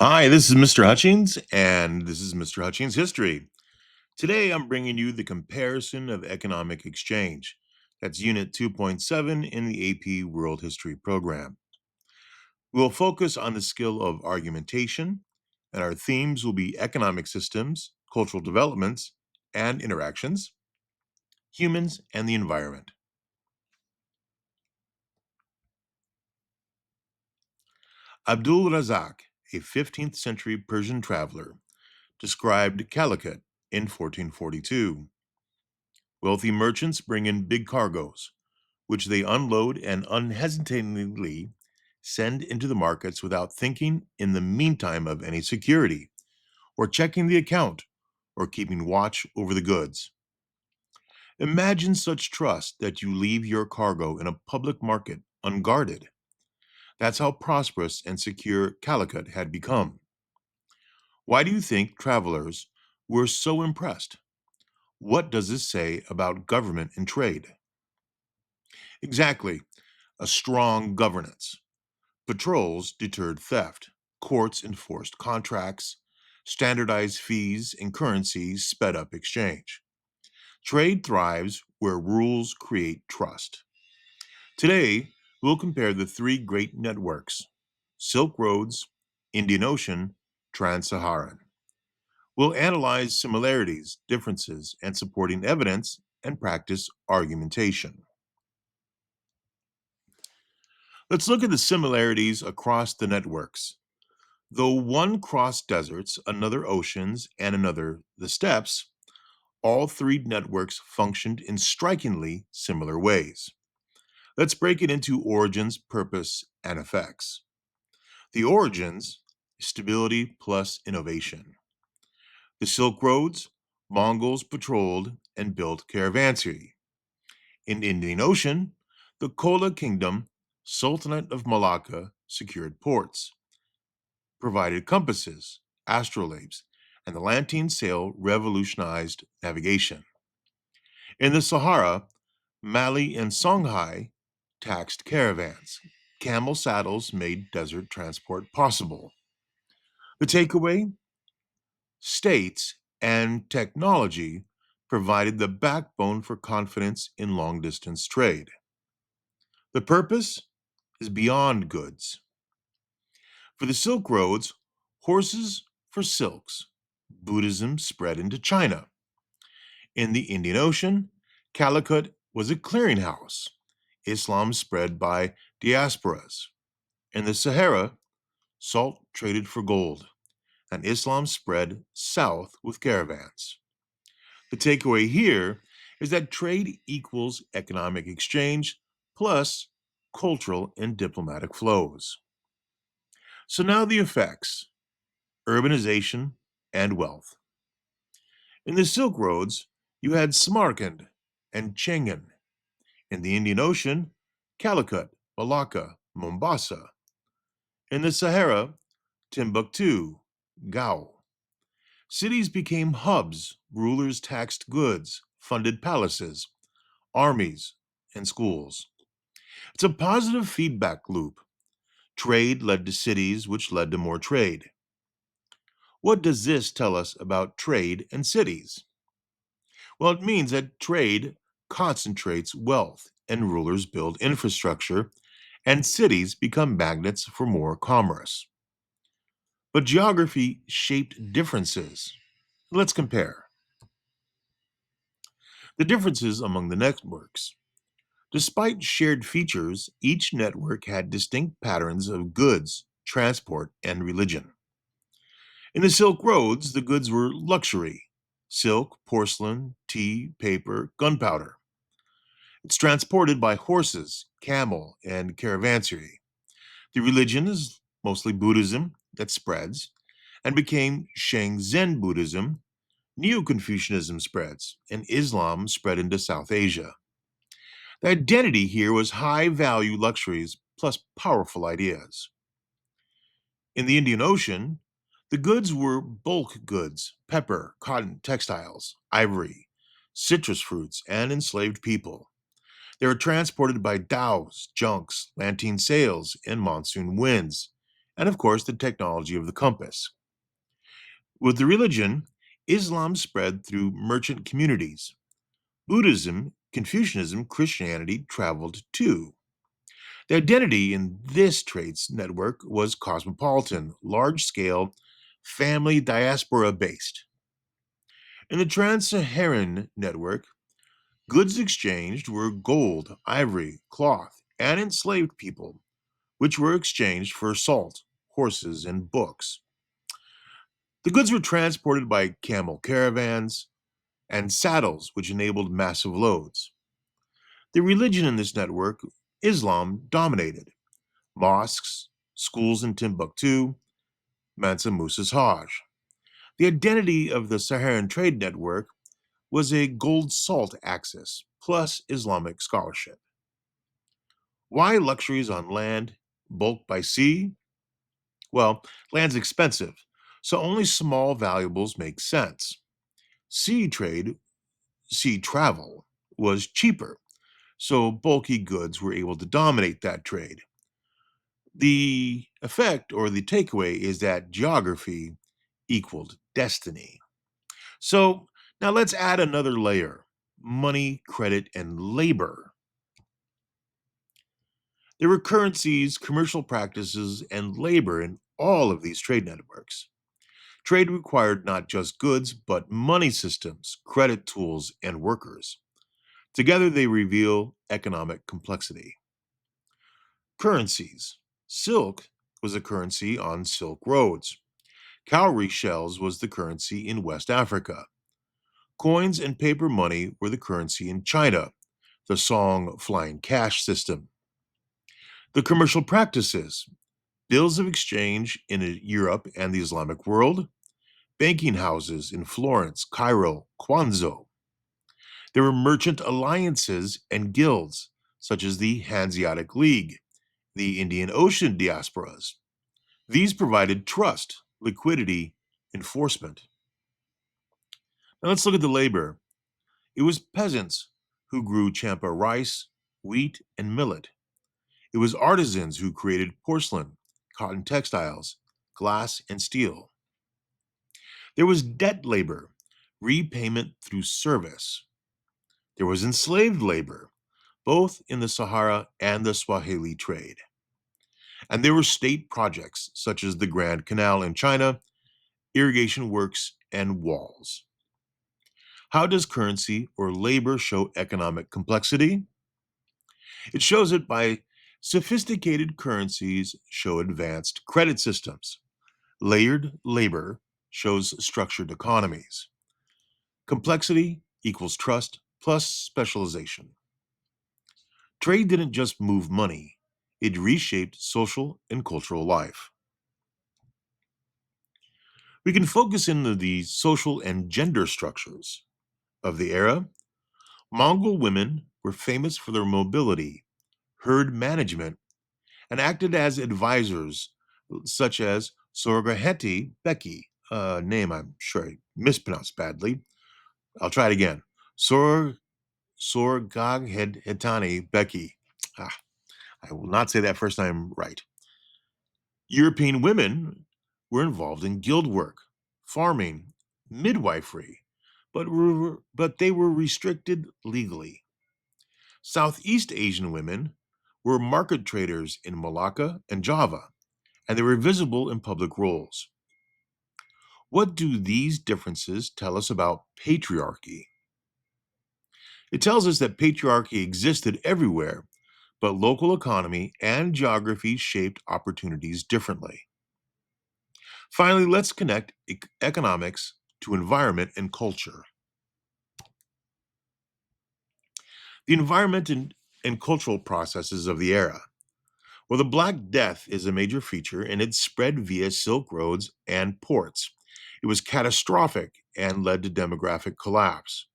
Hi, this is Mr. Hutchings, and this is Mr. Hutchings History. Today, I'm bringing you the comparison of economic exchange. That's Unit 2.7 in the AP World History program. We'll focus on the skill of argumentation, and our themes will be economic systems, cultural developments, and interactions, humans, and the environment. Abdul Razak, a 15th century Persian traveler, described Calicut in 1442. Wealthy merchants bring in big cargoes, which they unload and unhesitatingly send into the markets without thinking in the meantime of any security, or checking the account, or keeping watch over the goods. Imagine such trust that you leave your cargo in a public market unguarded. That's how prosperous and secure Calicut had become. Why do you think travelers were so impressed? What does this say about government and trade? Exactly, a strong governance. Patrols deterred theft, courts enforced contracts, standardized fees and currencies sped up exchange. Trade thrives where rules create trust. Today, we'll compare the three great networks: Silk Roads, Indian Ocean, Trans-Saharan. We'll analyze similarities, differences, and supporting evidence and practice argumentation. Let's look at the similarities across the networks. Though one crossed deserts, another oceans, and another the steppes, all three networks functioned in strikingly similar ways. Let's break it into origins, purpose, and effects. The origins: stability plus innovation. The Silk Roads: Mongols patrolled and built caravansary. In the Indian Ocean, the Chola Kingdom, Sultanate of Malacca, secured ports, provided compasses, astrolabes, and the Lantine sail revolutionized navigation. In the Sahara, Mali and Songhai taxed caravans. Camel saddles made desert transport possible. The takeaway: states and technology provided the backbone for confidence in long distance trade. The purpose is beyond goods. For the Silk Roads, horses for silks. Buddhism spread into China. In the Indian Ocean, Calicut was a clearinghouse. Islam spread by diasporas. In the Sahara, salt traded for gold, and Islam spread south with caravans. The takeaway here is that trade equals economic exchange plus cultural and diplomatic flows. So now the effects: urbanization and wealth. In the Silk Roads, you had Samarkand and Chengan. In the Indian Ocean, Calicut, Malacca, Mombasa. In the Sahara, Timbuktu, Gao. Cities became hubs. Rulers taxed goods, funded palaces, armies, and schools. It's a positive feedback loop. Trade led to cities, which led to more trade. What does this tell us about trade and cities? Well, it means that trade concentrates wealth, and rulers build infrastructure, and cities become magnets for more commerce. But geography shaped differences. Let's compare the differences among the networks. Despite shared features, each network had distinct patterns of goods, transport, and religion. In the Silk Roads, the goods were luxury: silk, porcelain, tea, paper, gunpowder. It's transported by horses, camel, and caravansary. The religion is mostly Buddhism that spreads and became Shangzen Buddhism. Neo Confucianism spreads, and Islam spread into South Asia. The identity here was high value luxuries plus powerful ideas. In the Indian Ocean, the goods were bulk goods: pepper, cotton, textiles, ivory, citrus fruits, and enslaved people. They were transported by dhows, junks, Lantine sails, and monsoon winds, and of course, the technology of the compass. With the religion, Islam spread through merchant communities. Buddhism, Confucianism, Christianity traveled too. The identity in this trades network was cosmopolitan, large scale, family diaspora based. In the Trans-Saharan network, goods exchanged were gold, ivory, cloth, and enslaved people, which were exchanged for salt, horses, and books. The goods were transported by camel caravans and saddles, which enabled massive loads. The religion in this network, Islam, dominated. Mosques, schools in Timbuktu, Mansa Musa's Hajj. The identity of the Saharan trade network was a gold salt axis plus Islamic scholarship. Why luxuries on land, bulk by sea? Well, land's expensive, so only small valuables make sense. Sea trade, sea travel, was cheaper, so bulky goods were able to dominate that trade. The effect or the takeaway is that geography equaled destiny. So now let's add another layer: money, credit, and labor. There were currencies, commercial practices, and labor in all of these trade networks. Trade required not just goods, but money systems, credit tools, and workers. Together, they reveal economic complexity. Currencies. Silk was a currency on Silk roads. Cowrie shells was the currency in West Africa. Coins and paper money were the currency in China, the Song flying cash system. The commercial practices, bills of exchange in Europe and the Islamic world, banking houses in Florence, Cairo, Quanzo. There were merchant alliances and guilds, such as the Hanseatic League, the Indian Ocean diasporas. These provided trust, liquidity, enforcement. Now let's look at the labor. It was peasants who grew champa rice, wheat, and millet. It was artisans who created porcelain, cotton textiles, glass, and steel. There was debt labor, repayment through service. There was enslaved labor, both in the Sahara and the Swahili trade. And there were state projects such as the Grand Canal in China, irrigation works, and walls. How does currency or labor show economic complexity? It shows it by sophisticated currencies show advanced credit systems. Layered labor shows structured economies. Complexity equals trust plus specialization. Trade didn't just move money, it reshaped social and cultural life. We can focus in on the social and gender structures of the era. Mongol women were famous for their mobility, herd management, and acted as advisors, such as Sorgaheti Beki, a name I'm sure I mispronounced badly. I'll try it again. Sorgaghetani Beki. Ah, I will not say that first time right. European women were involved in guild work, farming, midwifery, but they were restricted legally. Southeast Asian women were market traders in Malacca and Java, and they were visible in public roles. What do these differences tell us about patriarchy? It tells us that patriarchy existed everywhere, but local economy and geography shaped opportunities differently. Finally, let's connect economics to environment and culture. The environment and cultural processes of the era. Well, the Black Death is a major feature and it spread via silk roads and ports. It was catastrophic and led to demographic collapse.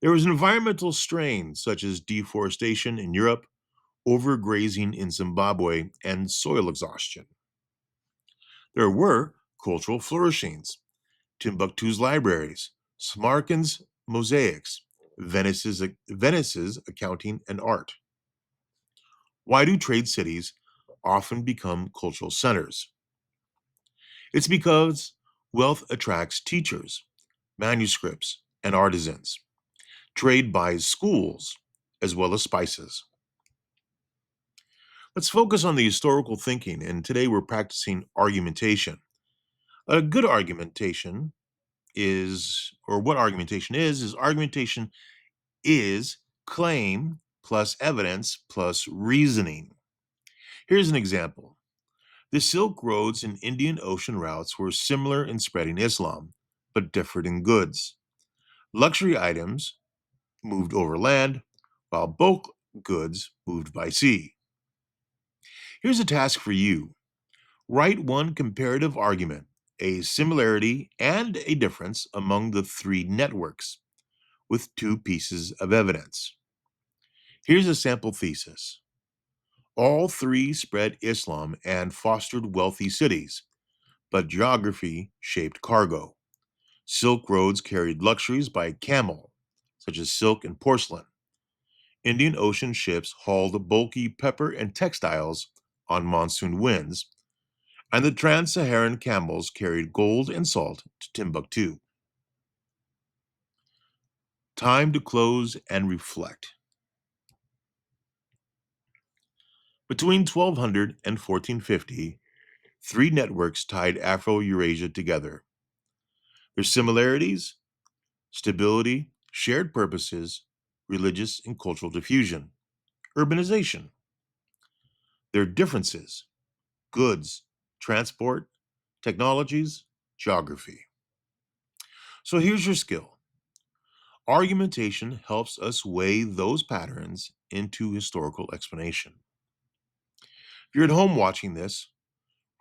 There was environmental strain such as deforestation in Europe, overgrazing in Zimbabwe, and soil exhaustion. There were cultural flourishings: Timbuktu's libraries, Samarkand's mosaics, Venice's accounting and art. Why do trade cities often become cultural centers. It's because wealth attracts teachers, manuscripts, and artisans. Trade buys schools, as well as spices. Let's focus on the historical thinking, and today we're practicing argumentation. A good argumentation what argumentation is claim plus evidence plus reasoning. Here's an example. The Silk Roads and Indian Ocean routes were similar in spreading Islam, but differed in goods. Luxury items moved overland, while bulk goods moved by sea. Here's a task for you. Write one comparative argument, a similarity and a difference among the three networks, with two pieces of evidence. Here's a sample thesis. All three spread Islam and fostered wealthy cities, but geography shaped cargo. Silk roads carried luxuries by camel, such as silk and porcelain. Indian Ocean ships hauled bulky pepper and textiles on monsoon winds, and the Trans-Saharan camels carried gold and salt to Timbuktu. Time to close and reflect. Between 1200 and 1450, three networks tied Afro-Eurasia together. Their similarities: stability, shared purposes, religious and cultural diffusion, urbanization. Their differences: goods, transport, technologies, geography. So here's your skill. Argumentation helps us weigh those patterns into historical explanation. If you're at home watching this,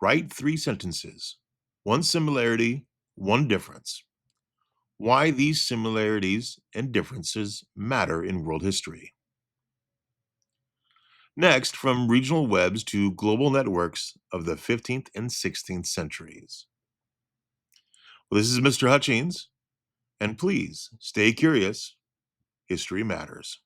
write three sentences, one similarity, one difference. Why these similarities and differences matter in world history. Next, from regional webs to global networks of the 15th and 16th centuries. Well, this is Mr. Hutchings, and please stay curious. History matters.